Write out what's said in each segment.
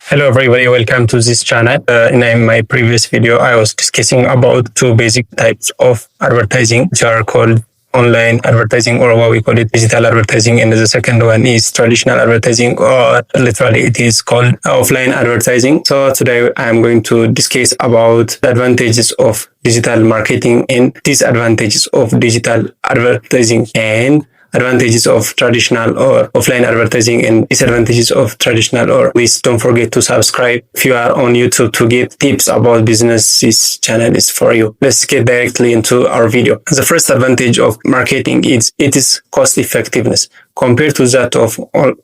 Hello everybody, welcome to this channel. In my previous video, I was discussing about two basic types of advertising, which are called online advertising, or what we call it digital advertising, and the second one is traditional advertising, or literally it is called offline advertising. So today I am going to discuss about the advantages of digital marketing and disadvantages of digital advertising, and advantages of traditional or offline advertising and disadvantages of traditional. Or please don't forget to subscribe if you are on YouTube to get tips about business. This channel is for you. Let's get directly into our video. The first advantage of marketing is it is cost effectiveness compared to that of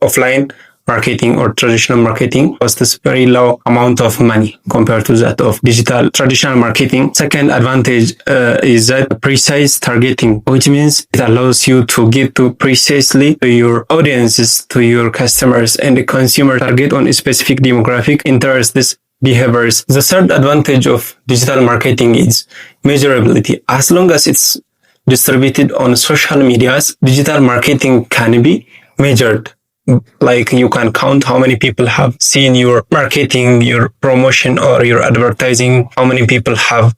offline marketing or traditional marketing. Costs very low amount of money compared to that of digital traditional marketing. Second advantage is that precise targeting, which means it allows you to get to precisely to your audiences, to your customers, and the consumer target on a specific demographic interests, behaviors. The third advantage of digital marketing is measurability. As long as it's distributed on social medias, digital marketing can be measured. Like you can count how many people have seen your marketing, your promotion, or your advertising, how many people have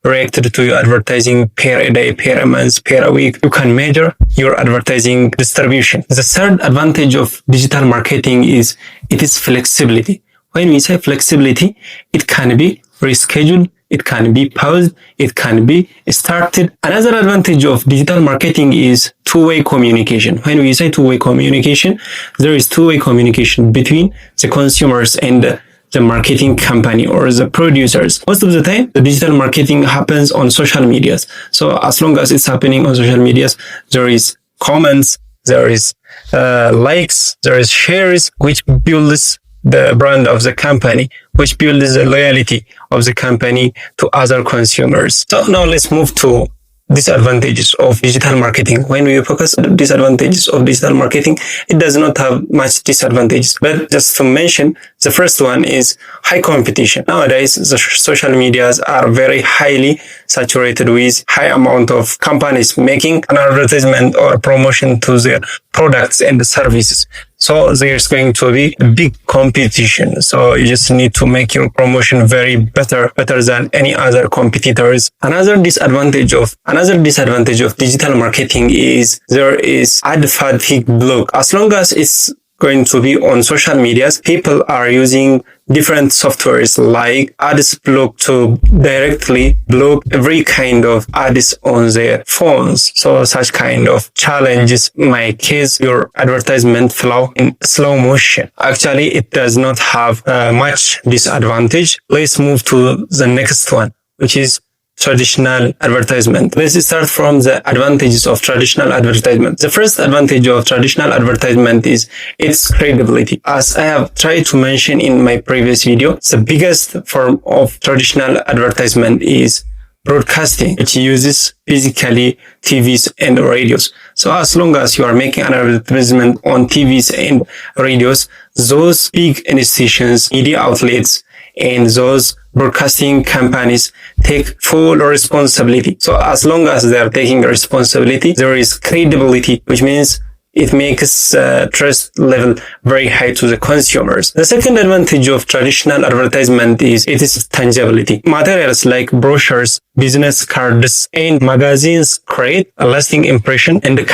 reacted to your advertising per a day, per a month, per a week. You can measure your advertising distribution. The third advantage of digital marketing is it is flexibility. When we say flexibility, it can be rescheduled, it can be paused, it can be started. Another advantage of digital marketing is two-way communication. When we say two-way communication, there is two-way communication between the consumers and the marketing company or the producers. Most of the time, the digital marketing happens on social medias. So as long as it's happening on social medias, there is comments, there is likes, there is shares, which builds the brand of the company, which builds the loyalty of the company to other consumers. So now let's move to disadvantages of digital marketing. When we focus on the disadvantages of digital marketing, it does not have much disadvantages. But just to mention, the first one is high competition. Nowadays, the social medias are very highly saturated with high amount of companies making an advertisement or promotion to their products and services. So there's going to be a big competition. So you just need to make your promotion better than any other competitors. Another disadvantage of digital marketing is there is ad fatigue block. As long as it's going to be on social medias, people are using different softwares like ads block to directly block every kind of ads on their phones. So such kind of challenges might cause your advertisement flow in slow motion. Actually, it does not have much disadvantage. Let's move to the next one, which is traditional advertisement. Let's start from the advantages of traditional advertisement. The first advantage of traditional advertisement is its credibility. As I have tried to mention in my previous video, the biggest form of traditional advertisement is broadcasting, which uses physically TVs and radios. So as long as you are making an advertisement on TVs and radios, those big institutions, media outlets, and those broadcasting companies take full responsibility. So as long as they are taking responsibility, there is credibility, which means it makes trust level very high to the consumers. The second advantage of traditional advertisement is it is tangibility. Materials like brochures, business cards, and magazines create a lasting impression, and they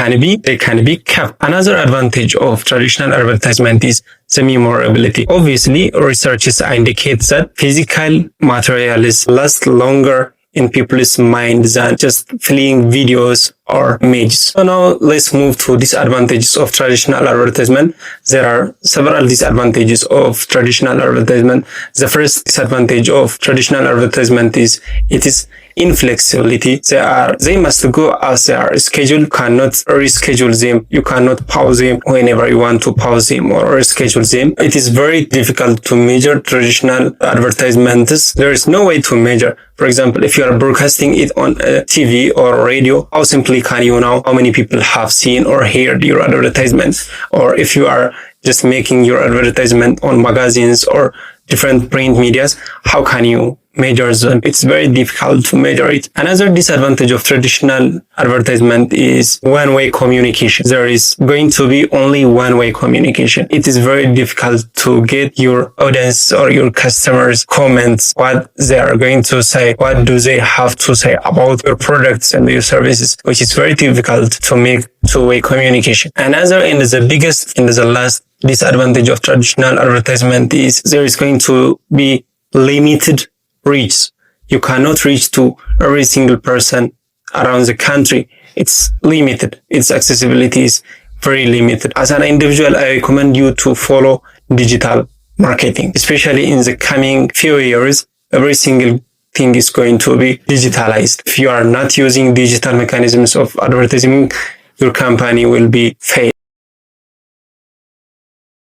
can be kept. Another advantage of traditional advertisement is the memorability. Obviously, researches indicate that physical materials last longer in people's minds than just fleeting videos or images. So now let's move to disadvantages of traditional advertisement. There are several disadvantages of traditional advertisement. The first disadvantage of traditional advertisement is it is inflexibility. They must go as they are scheduled. You cannot reschedule them. You cannot pause them whenever you want to pause them or reschedule them. It is very difficult to measure traditional advertisements. There is no way to measure. For example, if you are broadcasting it on TV or radio, how simply can you know how many people have seen or heard your advertisements? Or if you are just making your advertisement on magazines or different print medias, how can you measures them. It's very difficult to measure it. Another disadvantage of traditional advertisement is one-way communication. There is going to be only one-way communication. It is very difficult to get your audience or your customers comments, what they are going to say, what do they have to say about your products and your services, which is very difficult to make two-way communication. Another and the biggest and the last disadvantage of traditional advertisement is there is going to be limited reach. You cannot reach to every single person around the country. It's limited. Its accessibility is very limited. As an individual, I recommend you to follow digital marketing, especially in the coming few years. Every single thing is going to be digitalized. If you are not using digital mechanisms of advertising, your company will be failed.